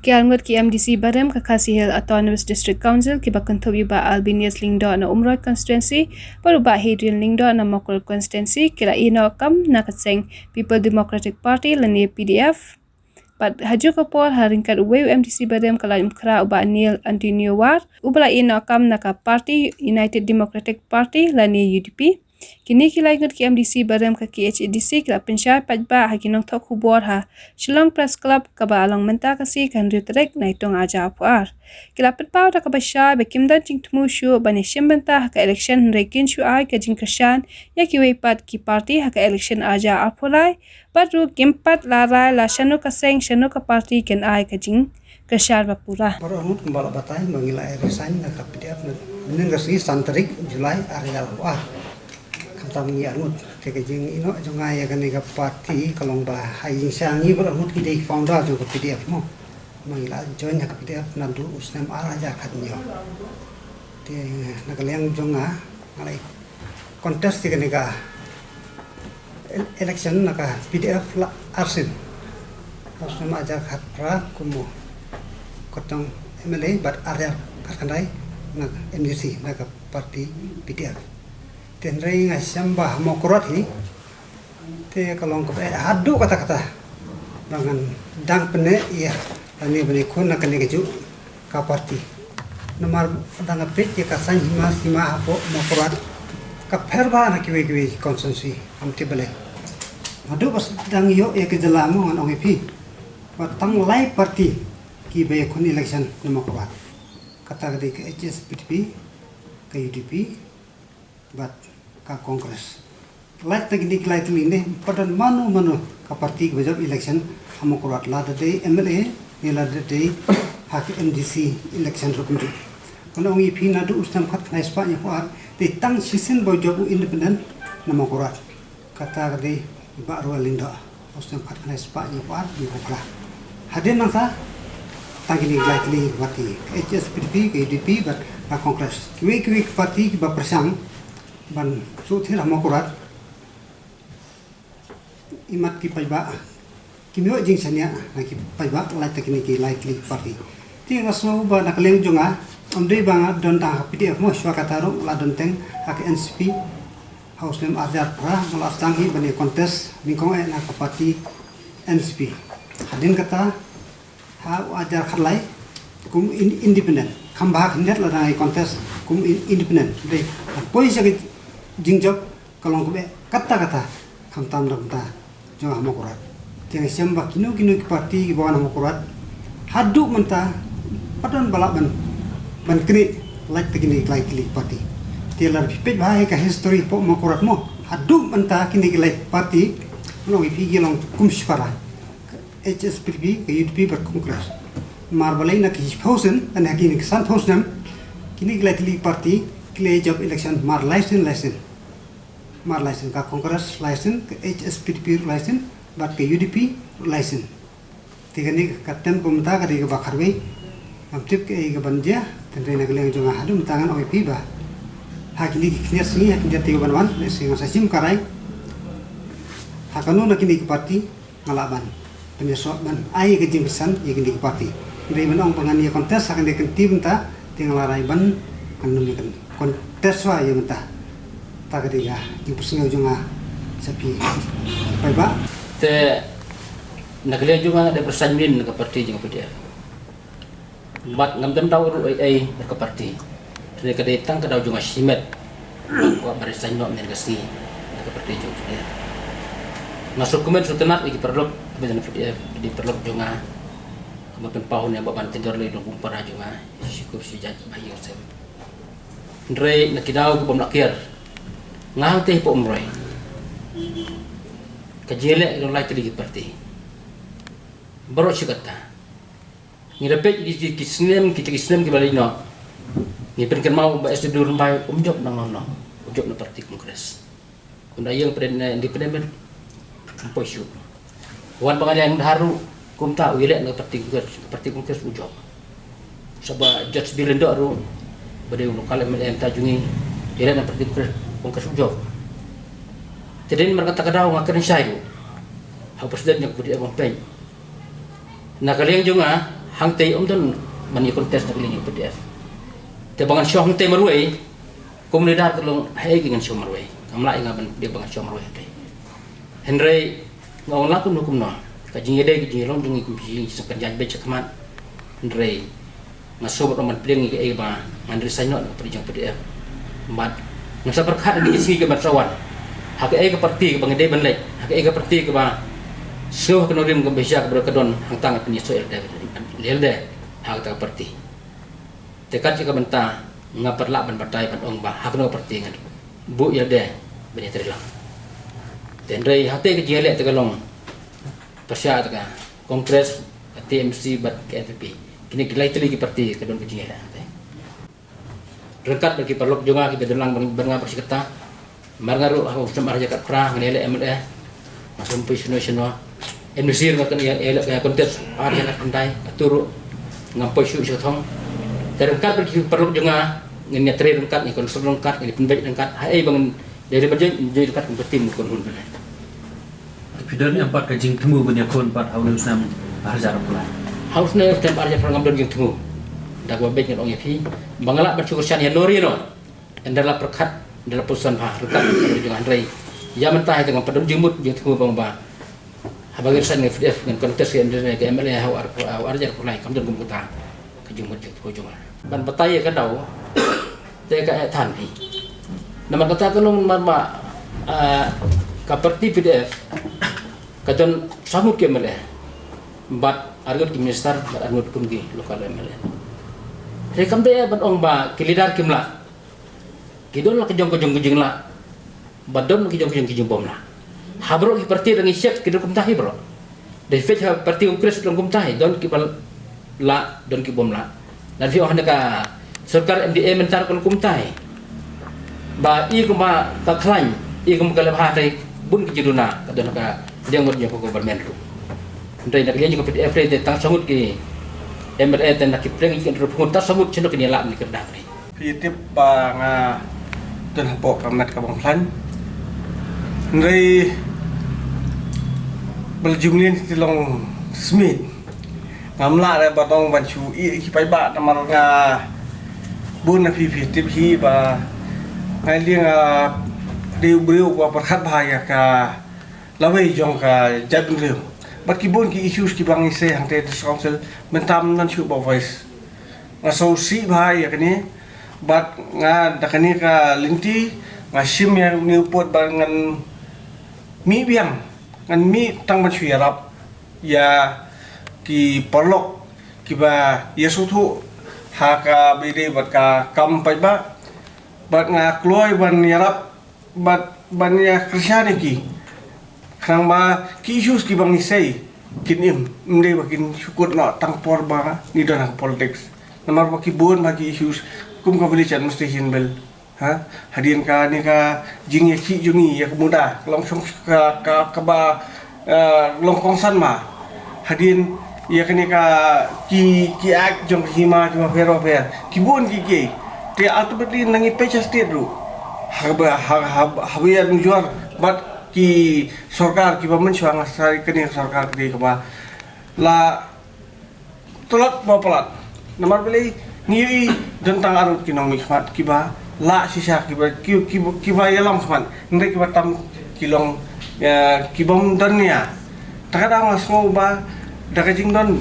Kiangut ki MDC Barem ke Khasi Hill Autonomous District Council ki bakun thobi ba Albinius Lingdo na Umroi constituency baru ba Hadrian Lingdo na Mokol constituency kira ino kam na katseng People Democratic Party lani PDF pat haju kapor haringkat uwe MDC Barem kala imkra uba Neil Antonio War ubala ino kam na ka Party United Democratic Party lani UDP kini kilai ngut ki MDC Barem ka KHDC kila pensyar pajba hakinong tok hubor ha Shillong Press Club kaba along menta kasi kan ritrek naitong aja apuar kila petpau da kaba sya bekimdan jing temu syu bani shimbenta ka election rekin syu ai ka jing keshan ya ki weipat ki party ha ka election aja apurai baru kimpat larai la shanu kaseng shanu ka party ken ai ka jing keshan bapura baru amut kembali batai mengilai resign na kapidiap nen resi santarik Julai area wa tamngi anut ke jing ino jonga ya kan ga party kalong ba hai sangi ber amut ki dei founder jo ko PDF mo mangila join ya PDF nandu usnam araja khatnyo te nakaleng jonga ngalai contest ke ga election naka PDF la arsin usnam aja khatra kumo kotong MLA bat area khandai na MDC naka party PDF tenrei ngasamba mokrot hi te kalong ke hadu kata-kata dengan dang pene ya ani bene kon na kene keju ka party nomor dang pet ya kasan hima sima apo mokrot ka pherba na kiwe konsensi amti bele hadu bas dang yo ya ke jelamu ngan ongi pi watang lai party ki be kon election na mokrot kata ke HSPP ke UDP bat ka kongres like teknik like ini padan manu ka parti bejab election hamokurat la de MLA ni la de hak MDC election rukundu kono ngi phina du ustam khat naispa ya par de tang sisen bojobu independent namokurat kata de ba rolinda ustam khat naispa ya par di hokla haden nangsa tangini likely wati HSPP KDP bat ka kongres kiwe parti ba persang ban suthi ramokurat imat ki paiba kimyo jing sanya na ki paiba lai teknik ki likely party ti raso ba nakaleng jonga amdei banga don ta PDF mo swa kataro la don teng hak NCP house name azar pra mala stangi bani contest bingkong na ka party NCP hadin kata ha ajar khalai kum independent khamba khindet la na contest kum independent de poi sagi jingjok kalong kube kata kamtam ramta jo hamokurat tiang sembah kinu ki parti ki bawan hamokurat hadu menta padan balaban ban kri like tegini likely party tilar pipet bahai ka history po hamokurat mo hadu menta kini like party no ipigi long kumshpara HSPP ke UDP ber kongres marbalai na ki thousand an hakini san thousand kini likely party clay job election mar license ka kongres license ke HSPP license bat ke UDP license tiga ni katen kumta ka diga bakarwe amtip ke ga banja tendre na geleng jonga hadum tangan OIP ba hakini knya singi hakini tiga banwan singa sasim karai hakanu na kini parti ngalaban penyesot ban ai ke jimsan ya kini parti dari menong pengani kontes akan dikentim ta tinggal larai ban kanum kan kontes wa ya mentah tak ketiga di pusing ujungnya sepi baik pak te nagle juga ada persandin ke parti juga dia bat ngam tahu ru ai ke parti te ke datang ke daw juga simet wa barisan no negasi ke parti juga dia masuk komen sutenat iki perlu bejan di perlu juga kemudian pahun yang bapak tidur le dong para juga syukur si jadi bayi sem ndre nakidau ke pemlakir ngal teh po umroy kajele long lai tadi parti baru sikata ni repet di kisnem kita kisnem ke balino ni perken mau ba SD dur bai umjob nang no umjob na parti kongres kunda yang independent po syu wan pangalian haru kumta wile na parti kongres umjob saba judge bilendo ru bade lokal MLM tajungi ile na parti kongres umjob jadi mereka tak kadaw ngakan syai ko ha presiden yang budi campaign na kaliang juga hang tei ton man yi kontes nak lingi PDF te bangan show hang tei marway komunidad kelong hai dengan show marway kamla inga ban dia bangan show marway tei henry ngong la kun hukum no ka jingi dei jingi long jingi ku jingi sakan jan be chakman henry ngaso ba man pling ke ba andri saino perjang PDF mat ngasa berkat di isi ke matrawan hak ke parti ke bangde banlek hak ke parti ke ba so ke norim ke besya ke kedon hang tang penyesuai lelde hak ta parti tekat jika benta ngaperlak ban partai ban ong ba hak no parti ngan bu lelde bani terlang tenrei hate ke jele te kalong persya ta kongres TMC bat ke FPP kini kilai teli ke parti kedon ke jele rekat bagi perlok jonga kita denlang bernga persikata margaru aku semar jakat pra ngelele MLE masum pisno endusir makan ya elak ya kontes jakat pandai aturu ngampoi su thong terengkat bagi perlok jonga ngenya tre rengkat ni kon rengkat ni penbek rengkat hai bangun dari berjeng jadi dekat bertim kon hun benar tapi dan empat kajing temu banyak kon empat haus nam harjar pula hausnya tempat harjar ngam jeng temu dak babek ngon ong yapi bangala bersyukur sian yanori no endala perkat dalam putusan pa rekat dengan rei ya mentah dengan pedum jemut jeung temu bang ba habagir san FDF dengan kontes ke Indonesia ke MLE hau arjar pulai kam dan kumputa ke jemut jeung hujung ban petai ka dau te ka than pi nama kata kalung marma ka parti PDF katon samut ke MLE bat argut ki minister bat argut kumgi lokal MLE rekam deh ban ong ba kilidar kimla kidon la kejong la badon kejong bom la habro ki parti dengan siap kidon kum tahi bro de fet ha parti kongres kum tahi don ki bal la don ki bom la dan fi ohna ka sarkar MDA mentar kum tahi ba i kum ba ka klan i kum ka lebha tai bun ki jiduna ka don ka dia ngot ko government ru ndai nak lian ko PDF de tang sangut ki MLE dan nak kipreng ikan terpungut tak sebut cendok ni lak ni kerdah ni. Pitip bang dan pok kamat kabang plan. Nrai berjumlin tilong Smith. Ngamla ada batong bancu i kipai ba namar nga bun na pitip hi ba ngai liang diu ba perkat bahaya ka lawai jong ka jabing riu. Bat kibon ki issues ki bang ise hang te council mentam nan chu ba voice nga so si bhai ya kani bat nga dakani ka linti nga sim ya new pot ba ngan mi biang ngan mi tang ba chu yarap ya ki perlok ki ba yesu thu ha ka bide bat ka kam pai ba bat nga kloi ban yarap bat ban ya krisyani ki khang ba ki issues ki bang isei kinim mde bakin syukur no tang por ba ni don politics namar baki bon bagi issues kum ka beli chan mesti hinbel ha hadian ka ni ka jing ya ki jungi ya muda long song ka ba long kongsan ma hadian ya kani ka ki ak jong hima ki pero ki bon ki te ultimately nangi pecha state ru ha ya nujuar but ki sarkar ki bamen suang asari kini sarkar di kaba la tolat bapalat namar beli ngiui tentang arut kinong mikmat kiba la sisa kiba yalam khman ndai kiba tam kilong kibom dania takada ngasmo ba dakajing don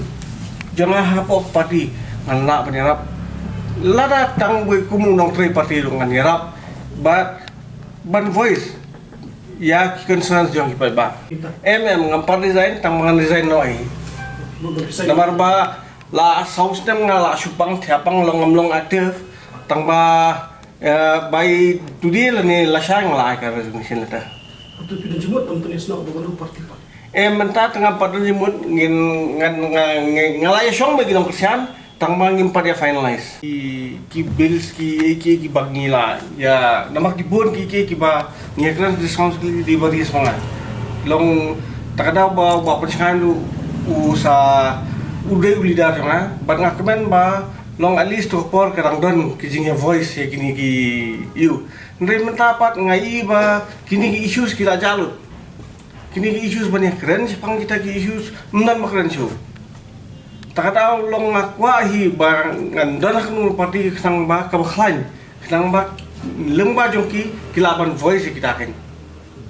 jangan hapok parti ngalak penyerap lada tang bui kumu nong tri parti ngan yarap ban voice ya concern jong kipai ba ngampar design tang mangan design noi namar ba la saus dem ngala supang thiapang longomlong aktif tang ba bai tudi la ni la sang la ka resolution la tu pidun jemut am tulis no baru parti pa menta tengah pada jemut ngin ngalaya song bagi dong kersian tang ba ngin pada finalize ki bills ki bagila ya namak ki bon ki ba ngekran discount di bari semangat long takada ba percakapan lu usa udah ulidar na bat ngakmen ba long at least to por karang don kijing voice ya kini ki you ndre mentapat ngai ba kini ki issues kila jalut kini ki issues banyak keren sepang kita ki issues mendan makren show takata long akwa hi barang dan kanu parti kenang ba kabakhlain kenang ba lembah jongki kilaban voice kita kan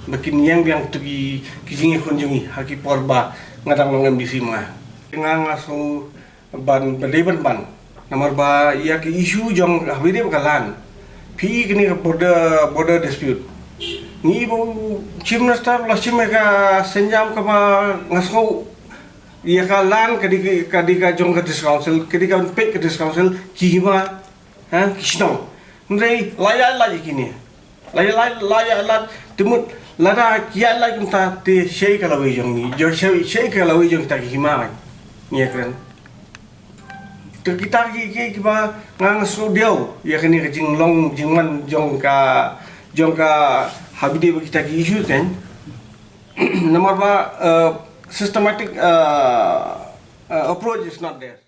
makin yang tugi kijingi kunjungi haki porba ngadang ngam di sima ngang asu ban beleban ban nomor ba ya ke isu jong habide bakalan pi kini border dispute ni bo chief minister la chimeka senjam kama ngasau ia kalan kadika jong ke council kadika pek ke council kihima ha kisno ndai laya kini laya timut lada kia lagi kita te shei kalawi jong ni jo shei kalawi jong ta kihima ni keren to kita ki ba ngang so diau ya kini ke jing long jingman jong ka habide kita ki issue kan nomor ba systematic approach is not there.